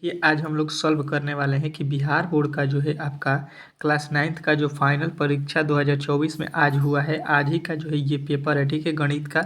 ये आज हम लोग सॉल्व करने वाले हैं कि बिहार बोर्ड का जो है आपका क्लास 9th का जो फाइनल परीक्षा 2024 में आज हुआ है। आज ही का जो है ये पेपर है, ठीक है, गणित का,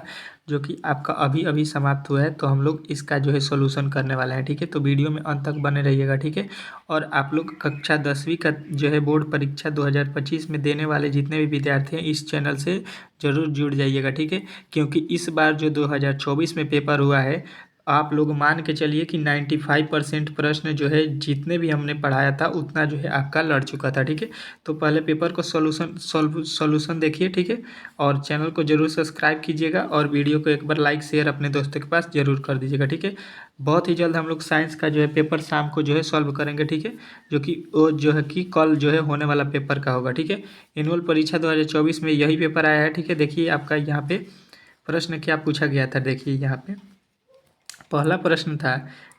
जो कि आपका अभी अभी समाप्त हुआ है। तो हम लोग इसका जो है सॉल्यूशन करने वाले हैं, ठीक है। तो वीडियो में अंत तक बने रहिएगा, ठीक है। और आप लोग कक्षा 10वीं का जो है बोर्ड परीक्षा 2025 में देने वाले जितने भी विद्यार्थी हैं इस चैनल से ज़रूर जुड़ जाइएगा, ठीक है। क्योंकि इस बार जो 2024 में पेपर हुआ है, आप लोग मान के चलिए कि 95% प्रश्न जो है जितने भी हमने पढ़ाया था उतना जो है आपका लड़ चुका था, ठीक है। तो पहले पेपर को सॉल्यूशन देखिए, ठीक है। और चैनल को जरूर सब्सक्राइब कीजिएगा और वीडियो को एक बार लाइक शेयर अपने दोस्तों के पास जरूर कर दीजिएगा, ठीक है। बहुत ही जल्द हम लोग साइंस का जो है पेपर शाम को जो है सॉल्व करेंगे, ठीक है। जो कि वो जो है कि कल जो है होने वाला पेपर का होगा, ठीक है। एनुअल परीक्षा 2024 में यही पेपर आया है, ठीक है। देखिए आपका यहाँ पे प्रश्न क्या पूछा गया था, देखिए यहाँ पे पहला प्रश्न था,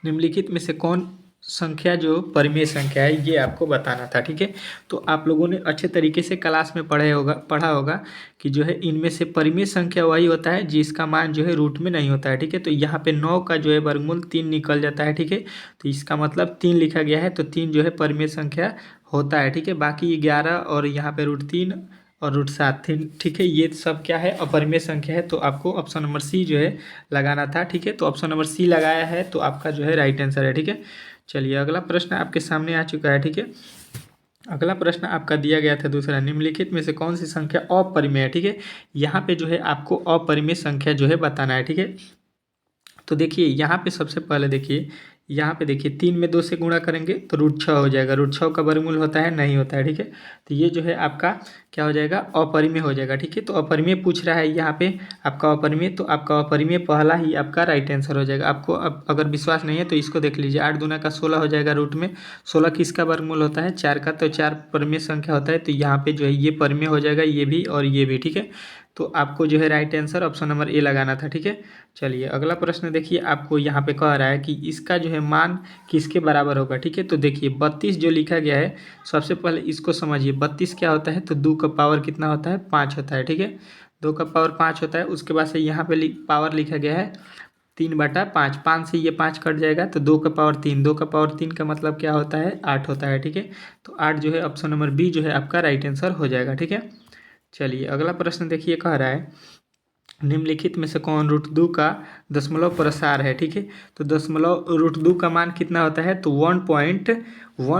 निम्नलिखित में से कौन संख्या जो परिमेय संख्या है ये आपको बताना था, ठीक है। तो आप लोगों ने अच्छे तरीके से क्लास में पढ़ा होगा कि जो है इनमें से परिमेय संख्या वही होता है जिसका मान जो है रूट में नहीं होता है, ठीक है। तो यहाँ पे 9 का जो है वर्गमूल 3 निकल जाता है, ठीक है। तो इसका मतलब 3 लिखा गया है, तो 3 जो है परिमेय संख्या होता है, ठीक है। बाकी 11 और यहाँ पे √3 और √7, ठीक है, ये सब क्या है, अपरिमेय संख्या है। तो आपको ऑप्शन नंबर सी जो है लगाना था, ठीक है। तो ऑप्शन नंबर सी लगाया है, तो आपका जो है राइट आंसर है, ठीक है। चलिए अगला प्रश्न आपके सामने आ चुका है, ठीक है। अगला प्रश्न आपका दिया गया था दूसरा, निम्नलिखित में से कौन सी संख्या अपरिमेय है, ठीक है। यहाँ पे जो है आपको अपरिमेय संख्या जो है बताना है, ठीक है। तो देखिए यहाँ पे सबसे पहले देखिए, यहाँ पे देखिए 3 में 2 से गुणा करेंगे तो √6 हो जाएगा। √6 का वर्गमूल होता है, नहीं होता है, ठीक है। तो ये जो है आपका क्या हो जाएगा, अपरिमेय हो जाएगा, ठीक है। तो अपरिमेय पूछ रहा है यहाँ पे आपका अपरिमेय, तो आपका अपरिमेय पहला ही आपका राइट आंसर हो जाएगा। आपको अब अगर विश्वास नहीं है तो इसको देख लीजिए, 8 दूना का 16 हो जाएगा रूट में। 16 किसका वर्गमूल होता है, 4 का, तो 4 परिमेय संख्या होता है। तो यहाँ पे जो है ये परिमेय हो जाएगा, ये भी और ये भी, ठीक है। तो आपको जो है right answer option number A लगाना था, ठीक है। चलिए अगला प्रश्न देखिए, आपको यहाँ पे कह रहा है कि इसका जो है मान किसके बराबर होगा, ठीक है। तो देखिए 32 जो लिखा गया है, सबसे पहले इसको समझिए। 32 क्या होता है, तो 2 का पावर कितना होता है, 5 होता है, ठीक है। 2 का पावर 5 होता है। उसके बाद से यहाँ पे पावर लिखा गया है 3/5। 5 से ये 5 कट जाएगा, तो 2 का पावर 3, 2 का पावर 3 का मतलब क्या होता है, 8 होता है, ठीक है। तो 8 जो है ऑप्शन नंबर बी जो है आपका राइट आंसर हो जाएगा, ठीक है। चलिए अगला प्रश्न देखिए, कह रहा है निम्नलिखित में से कौन √2 का दशमलव प्रसार है, ठीक है। तो दशमलव √2 का मान कितना होता है, तो 1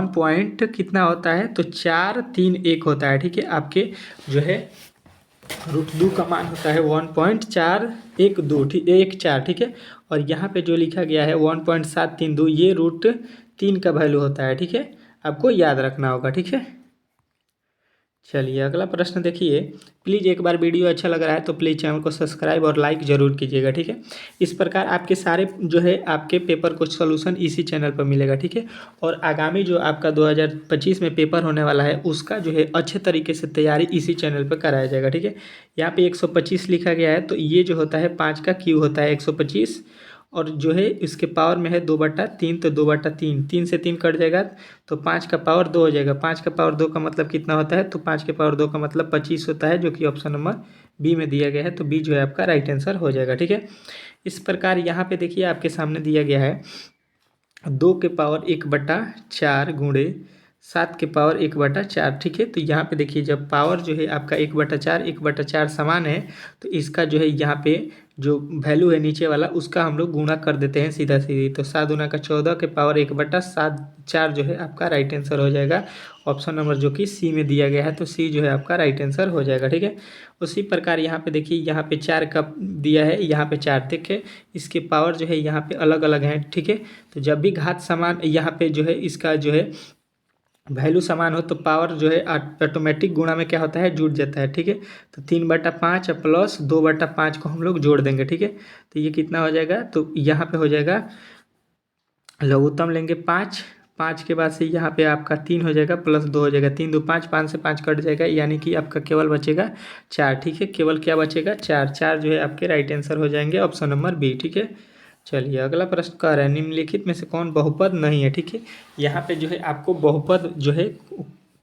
पॉइंट कितना होता है, तो 431 होता है, ठीक है। आपके जो है √2 का मान होता है 1.412, ठीक 14, ठीक है। और यहाँ पे जो लिखा गया है 1.732, ये √3 का वैल्यू होता है, ठीक है। आपको याद रखना होगा, ठीक है। चलिए अगला प्रश्न देखिए, प्लीज़ एक बार वीडियो अच्छा लग रहा है तो प्लीज़ चैनल को सब्सक्राइब और लाइक ज़रूर कीजिएगा, ठीक है। इस प्रकार आपके सारे जो है आपके पेपर को सॉल्यूशन इसी चैनल पर मिलेगा, ठीक है। और आगामी जो आपका 2025 में पेपर होने वाला है उसका जो है अच्छे तरीके से तैयारी इसी चैनल पर कराया जाएगा, ठीक है। यहाँ पे 125 लिखा गया है, तो ये जो होता है 5 का क्यू होता है 125, और जो है इसके पावर में है 2/3, तो 2/3, 3 से 3 कट जाएगा, तो 5 का पावर 2 हो जाएगा। 5 का पावर 2 का मतलब कितना होता है, तो 5 के पावर 2 का मतलब 25 होता है, जो कि ऑप्शन नंबर बी में दिया गया है। तो बी जो है आपका राइट आंसर हो जाएगा, ठीक है। इस प्रकार यहाँ पे देखिए आपके सामने दिया गया है 2 के पावर 1/4 गुणे 7 के पावर 1/4, ठीक है। तो यहाँ पे देखिए जब पावर जो है आपका 1/4 समान है, तो इसका जो है यहाँ पे जो वैल्यू है नीचे वाला उसका हम लोग गुणा कर देते हैं सीधा सीधी। तो 7 दूना का 14 के पावर 1/4 जो है आपका राइट आंसर हो जाएगा। ऑप्शन नंबर जो कि सी में दिया गया है, तो सी जो है आपका राइट आंसर हो जाएगा, ठीक है। उसी प्रकार यहाँ पे देखिए, यहाँ पे 4 का दिया है, यहाँ पे 4, देखिए इसके पावर जो है यहाँ पे अलग अलग हैं, ठीक है। तो जब भी घात समान यहाँ पे जो है इसका जो है वैल्यू समान हो तो पावर जो है ऑटोमेटिक गुणा में क्या होता है, जुड़ जाता है, ठीक है। तो 3/5 प्लस 2/5 को हम लोग जोड़ देंगे, ठीक है। तो ये कितना हो जाएगा, तो यहाँ पे हो जाएगा लघुत्तम लेंगे 5, 5 के बाद से यहाँ पे आपका 3 हो जाएगा, प्लस 2 हो जाएगा, 3 2 5, 5 से 5 कट जाएगा, यानी कि आपका केवल बचेगा 4, ठीक है। केवल क्या बचेगा, 4, 4 जो है आपके राइट आंसर हो जाएंगे ऑप्शन नंबर बी, ठीक है। चलिए अगला प्रश्न कह रहा है, निम्नलिखित में से कौन बहुपद नहीं है, ठीक है। यहाँ पे जो है आपको बहुपद जो है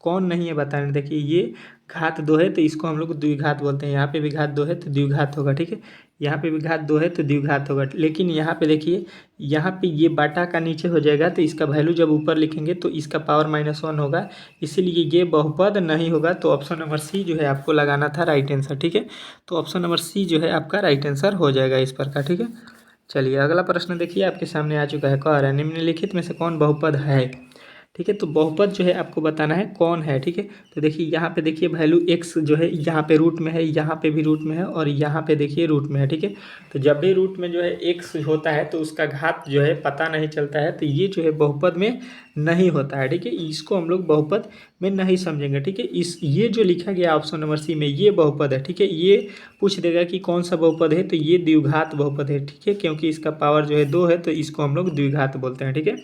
कौन नहीं है बताना। देखिए ये घात 2 है तो इसको हम लोग द्विघात बोलते हैं, यहाँ पे भी घात 2 है तो द्विघात होगा, ठीक है। यहाँ पे भी घात 2 है तो द्विघात होगा। लेकिन यहाँ पे देखिए, यहाँ पे ये बाटा का नीचे हो जाएगा तो इसका वैल्यू जब ऊपर लिखेंगे तो इसका पावर -1 होगा, इसीलिए ये बहुपद नहीं होगा। तो ऑप्शन नंबर सी जो है आपको लगाना था राइट आंसर, ठीक है। तो ऑप्शन नंबर सी जो है आपका राइट आंसर हो जाएगा इस पर का, ठीक है। चलिए अगला प्रश्न देखिए आपके सामने आ चुका है। कह रहा है निम्नलिखित में से कौन बहुपद है, ठीक है। तो बहुपद जो है आपको बताना है कौन है, ठीक है। तो देखिए यहाँ पे देखिए वैल्यू x जो है यहाँ पे रूट में है, यहाँ पे भी रूट में है और यहाँ पे देखिए रूट में है, ठीक है। तो जब भी रूट में जो है x होता है तो उसका घात जो है पता नहीं चलता है, तो ये जो है बहुपद में नहीं होता है, ठीक है। इसको हम लोग बहुपद में नहीं समझेंगे, ठीक है। इस ये जो लिखा गया ऑप्शन नंबर सी में ये बहुपद है, ठीक है। ये पूछ देगा कि कौन सा बहुपद है, तो ये द्विघात बहुपद है, ठीक है, क्योंकि इसका पावर जो है 2 है तो इसको हम लोग द्विघात बोलते हैं, ठीक है।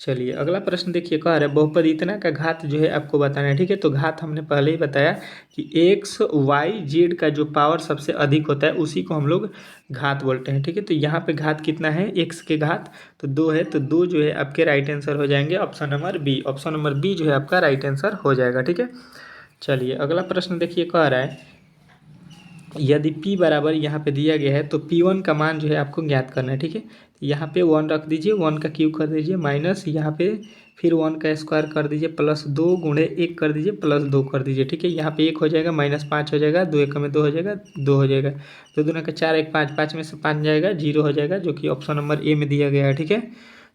चलिए अगला प्रश्न देखिए, कह रहा है बहुपद इतना का घात जो है आपको बताना है, ठीक है। तो घात हमने पहले ही बताया कि एक्स वाई जेड का जो पावर सबसे अधिक होता है उसी को हम लोग घात बोलते हैं, ठीक है। तो यहाँ पे घात कितना है, एक्स के घात तो 2 है, तो 2 जो है आपके राइट आंसर हो जाएंगे option number B. Option number B जो है आपका राइट आंसर हो जाएगा, ठीक है। चलिए अगला प्रश्न देखिए, कह रहा है यदि p बराबर यहाँ पे दिया गया है तो p1 का मान जो है आपको ज्ञात करना है, ठीक है। यहाँ पे 1 रख दीजिए, 1 का क्यूब कर दीजिए, माइनस यहाँ पे फिर 1 का स्क्वायर कर दीजिए, प्लस 2 गुणे 1 कर दीजिए, प्लस 2 कर दीजिए, ठीक है। यहाँ पे 1 हो जाएगा, -5 हो जाएगा, 2 एक में 2 हो जाएगा, 2 हो जाएगा, 2 दूना का 4, 1 5, 5 में से 5 जाएगा, 0 हो जाएगा, जो कि ऑप्शन नंबर ए में दिया गया है, ठीक है।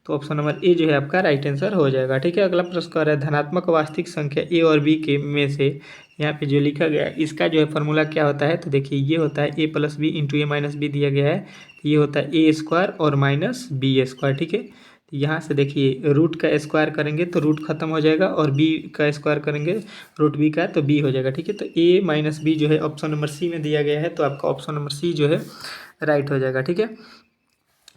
तो ऑप्शन नंबर ए जो है आपका राइट आंसर हो जाएगा, ठीक है। अगला प्रश्न कर रहा है धनात्मक वास्तविक संख्या ए और बी के में से यहाँ पे जो लिखा गया है इसका जो है फॉर्मूला क्या होता है, तो देखिए ये होता है a + b × a - b दिया गया है, तो ये होता है a² और -b², ठीक है। तो यहाँ से देखिए रूट का स्क्वायर करेंगे तो रूट खत्म हो जाएगा और b का स्क्वायर करेंगे रूट b का तो b हो जाएगा, ठीक है। तो a - b जो है ऑप्शन नंबर सी में दिया गया है, तो आपका ऑप्शन नंबर सी जो है राइट हो जाएगा, ठीक है।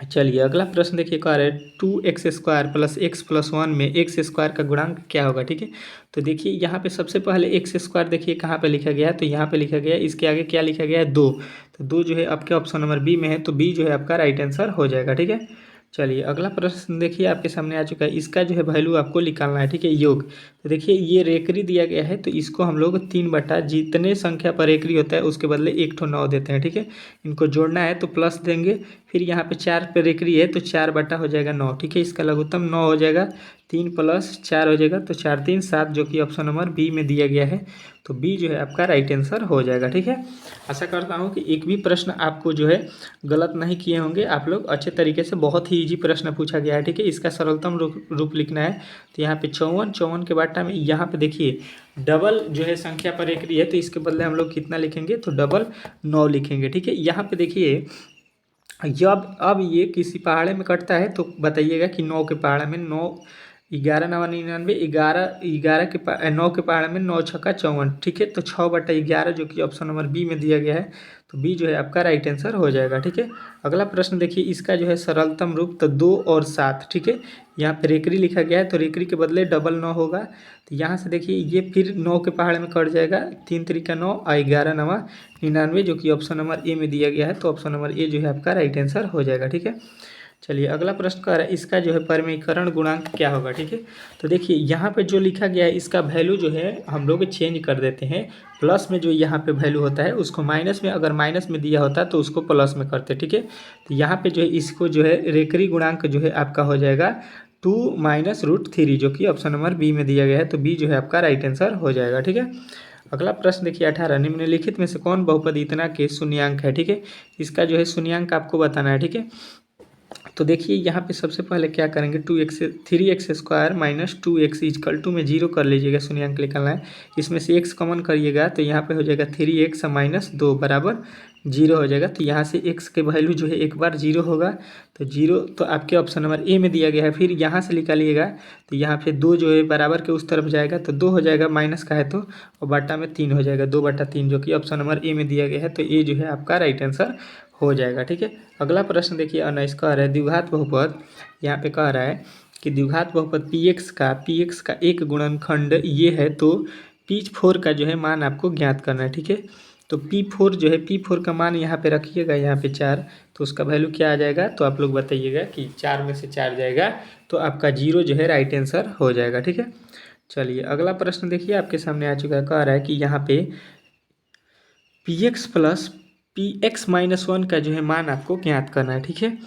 चलिए अगला प्रश्न देखिए, कह रहा है 2x² + x+1 में x² का गुणांक क्या होगा, ठीक है। तो देखिए यहाँ पे सबसे पहले x² देखिए कहाँ पे लिखा गया है, तो यहाँ पे लिखा गया है, इसके आगे क्या लिखा गया है 2, तो 2 जो है आपके ऑप्शन नंबर बी में है, तो बी जो है आपका राइट आंसर हो जाएगा, ठीक है। चलिए अगला प्रश्न देखिए आपके सामने आ चुका है, इसका जो है वैल्यू आपको निकालना है, ठीक है, योग। तो देखिए ये रेकरी दिया गया है, तो इसको हम लोग 3 बटा जितने संख्या पर रेकरी होता है उसके बदले 1 ठो 9 देते हैं, ठीक है। इनको जोड़ना है तो प्लस देंगे, फिर यहाँ पे 4 पे रेकरी है तो 4 बटा हो जाएगा 9, ठीक है। इसका लघुत्तम 9 हो जाएगा, 3 + 4 हो जाएगा, तो 4 3 7 जो कि ऑप्शन नंबर बी में दिया गया है, तो बी जो है आपका राइट आंसर हो जाएगा, ठीक है। आशा करता हूँ कि एक भी प्रश्न आपको जो है गलत नहीं किए होंगे आप लोग, अच्छे तरीके से, बहुत ही ईजी प्रश्न पूछा गया है, ठीक है। इसका सरलतम रूप लिखना है, तो यहाँ पे 54 के बाटा में यहाँ पे देखिए डबल जो है संख्या पर रेकरी है, तो इसके बदले हम लोग कितना लिखेंगे, तो डबल 9 लिखेंगे, ठीक है। यहाँ पे देखिए जब अब ये किसी पहाड़े में कटता है तो बताइएगा कि 9 के पहाड़े में 9 11 9 99 11 के 9 के पहाड़े में 9 छक्का 54, ठीक है। तो 6/11 जो कि ऑप्शन नंबर बी में दिया गया है, तो बी जो है आपका राइट आंसर हो जाएगा, ठीक है। अगला प्रश्न देखिए, इसका जो है सरलतम रूप तो 2 और 7, ठीक है। यहाँ पे रेकरी लिखा गया है तो रेकरी के बदले डबल 9 होगा, तो यहाँ से देखिए ये फिर 9 के पहाड़े में कट जाएगा, 3 3 9 और 11 9 99 जो कि ऑप्शन नंबर ए में दिया गया है, तो ऑप्शन नंबर ए जो है आपका राइट आंसर हो जाएगा, ठीक है। चलिए अगला प्रश्न कर रहा है इसका जो है परिमेयीकरण गुणांक क्या होगा, ठीक है। तो देखिए यहाँ पे जो लिखा गया है इसका वैल्यू जो है हम लोग चेंज कर देते हैं, प्लस में जो यहाँ पे वैल्यू होता है उसको माइनस में, अगर माइनस में दिया होता है तो उसको प्लस में करते, ठीक है। तो यहाँ पे जो है इसको जो है रेकरी गुणांक जो है आपका हो जाएगा 2 - √3 जो कि ऑप्शन नंबर बी में दिया गया है, तो बी जो है आपका राइट आंसर हो जाएगा, ठीक है। अगला प्रश्न देखिए 18 निम्नलिखित में से कौन बहुपद इतना के शून्यांक है, ठीक है। इसका जो है शून्यांक आपको बताना है, ठीक है। तो देखिए यहाँ पे सबसे पहले क्या करेंगे, 3x² - 2x = में 0 कर लीजिएगा, शून्यांक निकालना है। इसमें से x कॉमन करिएगा तो यहाँ पे हो जाएगा 3x - 2 बराबर 0 हो जाएगा। तो यहाँ से x के वैल्यू जो है एक बार 0 होगा, तो 0 तो आपके ऑप्शन नंबर ए में दिया गया है। फिर यहाँ से निकालिएगा तो यहाँ पे 2 जो है बराबर के उस तरफ जाएगा तो 2 हो जाएगा, माइनस का है तो, और बटा में 3 हो जाएगा, 2/3 जो कि ऑप्शन नंबर ए में दिया गया है, तो ए जो है आपका राइट आंसर हो जाएगा, ठीक है। अगला प्रश्न देखिए 19 कह रहा है द्विघात बहुपद, यहाँ पे कह रहा है कि द्विघात बहुपद px का एक गुणनखंड ये है, तो p4 का जो है मान आपको ज्ञात करना है, ठीक है। तो p4 जो है, p4 का मान यहाँ पे रखिएगा, यहाँ पे 4, तो उसका वैल्यू क्या आ जाएगा, तो आप लोग बताइएगा कि 4 में से 4 जाएगा तो आपका 0 जो है राइट आंसर हो जाएगा, ठीक है। चलिए अगला प्रश्न देखिए आपके सामने आ चुका है, कह रहा है कि यहाँ पे px + px-1 का जो है मान आपको ज्ञात करना है। ठीक है,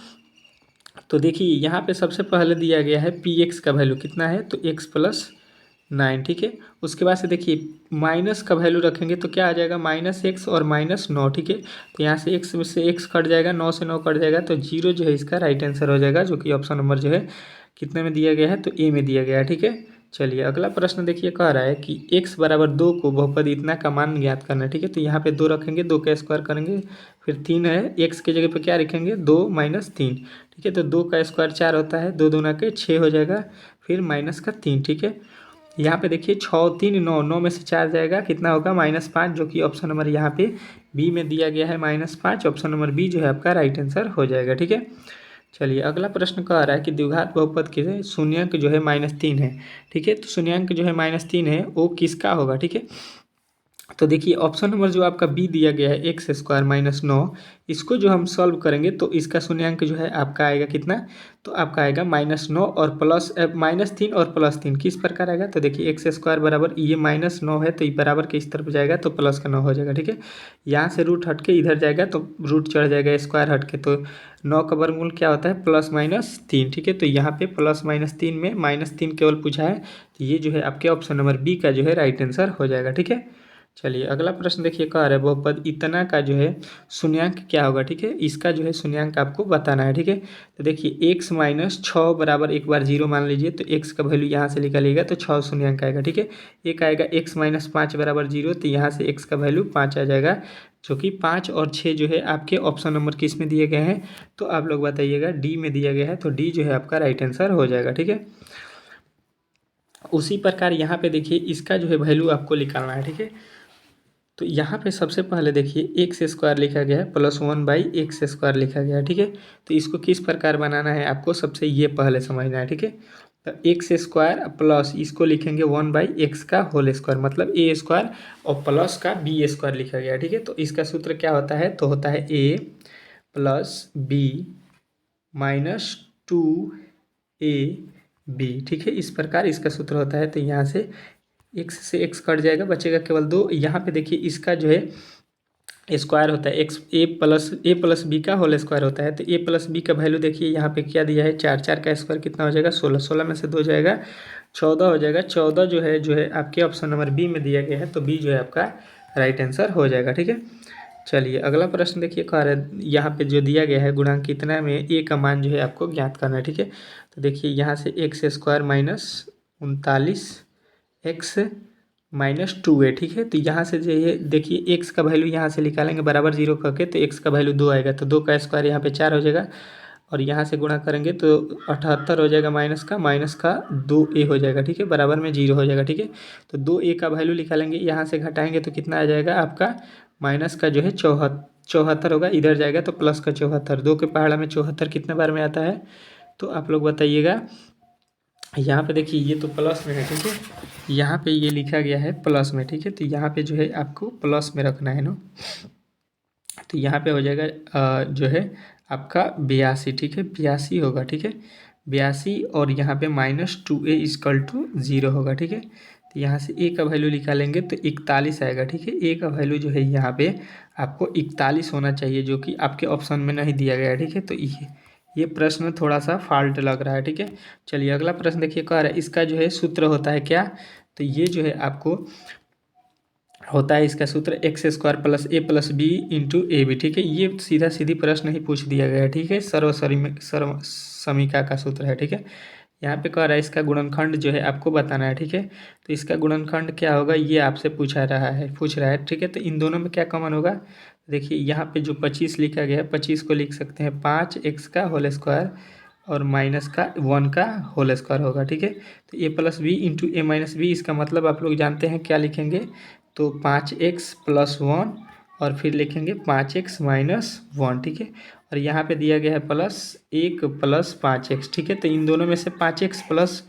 तो देखिए यहाँ पे सबसे पहले दिया गया है px का वैल्यू कितना है, तो x+9। ठीक है, उसके बाद से देखिए माइनस का वैल्यू रखेंगे तो क्या आ जाएगा, -x और -9। ठीक है, तो यहाँ से x में से x कट जाएगा, 9 से 9 कट जाएगा, तो 0 जो है इसका राइट आंसर हो जाएगा, जो कि ऑप्शन नंबर जो है कितने में दिया गया है, तो ए में दिया गया है। ठीक है, चलिए अगला प्रश्न देखिए, कह रहा है कि x बराबर 2 को बहुपद इतना का मान ज्ञात करना है। ठीक है, तो यहाँ पे 2 रखेंगे, 2 का स्क्वायर करेंगे, फिर 3 है, x की जगह पे क्या लिखेंगे, 2 - 3। ठीक है, तो 2 का स्क्वायर 4 होता है, 2 दूना के 6 हो जाएगा, फिर माइनस का 3। ठीक है, यहाँ पे देखिए 6 3 9, 9 में से 4 जाएगा, कितना होगा, -5, जो कि ऑप्शन नंबर यहाँ पे बी में दिया गया है, -5। ऑप्शन नंबर बी जो है आपका राइट आंसर हो जाएगा। ठीक है, चलिए अगला प्रश्न कह रहा है कि द्विघात बहुपद के शून्यंक जो है -3 है। ठीक है, तो शून्यंक जो है -3 है वो किसका होगा। ठीक है, तो देखिए ऑप्शन नंबर जो आपका बी दिया गया है, x² - 9, इसको जो हम सॉल्व करेंगे तो इसका शून्यंक जो है आपका आएगा कितना, तो आपका आएगा -9 और -3 और +3 किस प्रकार आएगा, तो देखिए x² बराबर ये -9 है, तो ये बराबर के इस तरफ जाएगा तो प्लस का 9 हो जाएगा। ठीक है, यहाँ से रूट हट के इधर जाएगा तो रूट चढ़ जाएगा, स्क्वायर हट के, तो 9 का वर्गमूल क्या होता है, +-3। ठीक है, तो यहाँ पे +-3 में -3 केवल पूछा है, तो ये जो है आपके ऑप्शन नंबर बी का जो है राइट आंसर हो जाएगा। ठीक है, चलिए अगला प्रश्न देखिए, कह रहा है बहुपद इतना का जो है शून्यंक क्या होगा। ठीक है, इसका जो है शून्यंक आपको बताना है। ठीक है, तो देखिए x - 6 बराबर एक बार 0 मान लीजिए, तो x का वैल्यू यहाँ से निकालिएगा तो 6 शून्यंक आएगा। ठीक है, एक आएगा x - 5 बराबर 0, तो यहाँ से x का वैल्यू 5 आ जाएगा, जो कि 5 और 6 जो है आपके ऑप्शन नंबर किस में दिए गए हैं, तो आप लोग बताइएगा, डी में दिया गया है, तो डी जो है आपका राइट आंसर हो जाएगा। ठीक है, उसी प्रकार यहाँ पे देखिए इसका जो है वैल्यू आपको निकालना है। ठीक है, तो यहाँ पे सबसे पहले देखिए x² लिखा गया है, +1/x² लिखा गया है। ठीक है, तो इसको किस प्रकार बनाना है आपको सबसे ये पहले समझना है। ठीक है, तो x² प्लस इसको लिखेंगे 1/x का होल स्क्वायर, मतलब a² और प्लस का b² लिखा गया है। ठीक है, तो इसका सूत्र क्या होता है, तो होता है a + b - 2ab। ठीक है, इस प्रकार इसका सूत्र होता है, तो यहाँ से x से x कट जाएगा, बचेगा केवल 2। यहाँ पे देखिए इसका जो है स्क्वायर होता है, a+ b का होल स्क्वायर होता है, तो a+ b का वैल्यू देखिए यहाँ पे क्या दिया है, 4, 4 का स्क्वायर कितना हो जाएगा, 16, 16 में से 2 जाएगा, 14 हो जाएगा। 14 जो है आपके ऑप्शन नंबर बी में दिया गया है, तो बी जो है आपका राइट आंसर हो जाएगा। ठीक है, चलिए अगला प्रश्न देखिए, कह रहा है यहाँ पे जो दिया गया है गुणांक कितना में ए का मान जो है आपको ज्ञात करना है। ठीक है, तो देखिए यहाँ से x² - 39 x - 2 है। ठीक है, तो यहाँ से जो है देखिए x का वैल्यू यहाँ से निकालेंगे बराबर 0 करके, तो x का वैल्यू 2 आएगा, तो 2 का स्क्वायर यहाँ पे 4 हो जाएगा, और यहाँ से गुणा करेंगे तो 78 हो जाएगा, माइनस का 2a हो जाएगा। ठीक है, बराबर में 0 हो जाएगा। ठीक है, तो 2a का वैल्यू निकालेंगे, यहाँ से घटाएंगे तो कितना आ जाएगा आपका, माइनस का जो है 74 होगा, इधर जाएगा तो प्लस का 74, 2 के पहाड़ा में 74 कितने बार में आता है, तो आप लोग बताइएगा। यहाँ पे देखिए ये तो प्लस में है। ठीक है, यहाँ पे ये लिखा गया है प्लस में। ठीक है, तो यहाँ पे जो है आपको प्लस में रखना है ना, तो यहाँ पे हो जाएगा जो है आपका 82। ठीक है, 82 होगा। ठीक है, 82, और यहाँ पे -2a = 0 होगा। ठीक है, तो यहाँ से a का वैल्यू निकालेंगे तो 41 आएगा। ठीक है, a का वैल्यू जो है यहाँ पे आपको 41 होना चाहिए, जो कि आपके ऑप्शन में नहीं दिया गया है। ठीक है, तो ये प्रश्न थोड़ा सा फॉल्ट लग रहा है। ठीक है, चलिए अगला प्रश्न देखिए, कह रहा है इसका जो है सूत्र होता है क्या, तो ये जो है आपको होता है इसका सूत्र x² + a + b × ab। ठीक है, ये सीधा सीधी प्रश्न ही पूछ दिया गया है। ठीक है, सर्व समीका का सूत्र है। ठीक है, यहाँ पे कह रहा है इसका गुणनखंड जो है आपको बताना है। ठीक है, तो इसका गुणनखंड क्या होगा ये आपसे पूछ रहा है। ठीक है, तो इन दोनों में क्या कॉमन होगा, देखिए यहाँ पे जो 25 लिखा गया है, 25 को लिख सकते हैं 5x का होल स्क्वायर और -1 का होल स्क्वायर होगा। ठीक है, तो a + b × a - b, इसका मतलब आप लोग जानते हैं क्या लिखेंगे, तो 5x + 1 और फिर लिखेंगे 5x - 1। ठीक है, और यहाँ पे दिया गया है +1 + 5x। ठीक है, तो इन दोनों में से 5x +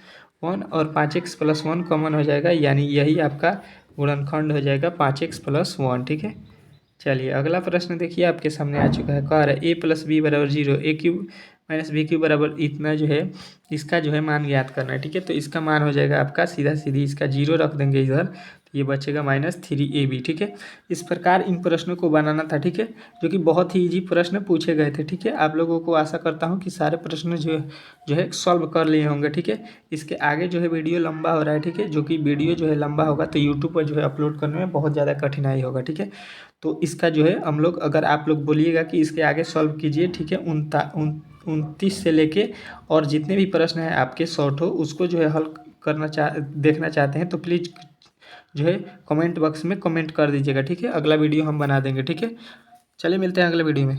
1 और 5x + 1 कॉमन हो जाएगा, यानी यही आपका गुणनखंड हो जाएगा 5x + 1। ठीक है, चलिए अगला प्रश्न देखिए आपके सामने आ चुका है, कह रहा है a + b = 0, a³ - b³ बराबर इतना जो है इसका जो है मान ज्ञात करना है। ठीक है, तो इसका मान हो जाएगा आपका सीधा सीधी इसका 0 रख देंगे इधर, ये बचेगा -3ab, ठीक है। इस प्रकार इन प्रश्नों को बनाना था, ठीक है, जो कि बहुत ही ईजी प्रश्न पूछे गए थे, ठीक है। आप लोगों को आशा करता हूँ कि सारे प्रश्न जो है सॉल्व कर लिए होंगे, ठीक है। इसके आगे जो है वीडियो लंबा हो रहा है, ठीक है, जो कि वीडियो जो है लंबा होगा तो यूट्यूब पर जो है अपलोड करने में बहुत ज़्यादा कठिनाई होगा, ठीक है। तो इसका जो है हम लोग, अगर आप लोग बोलिएगा कि इसके आगे सॉल्व कीजिए, ठीक है, 29 से लेके और जितने भी प्रश्न हैं आपके शॉर्ट हो उसको जो है हल देखना चाहते हैं तो प्लीज़ जो है कमेंट बॉक्स में कमेंट कर दीजिएगा, ठीक है। अगला वीडियो हम बना देंगे, ठीक है। चलिए मिलते हैं अगले वीडियो में।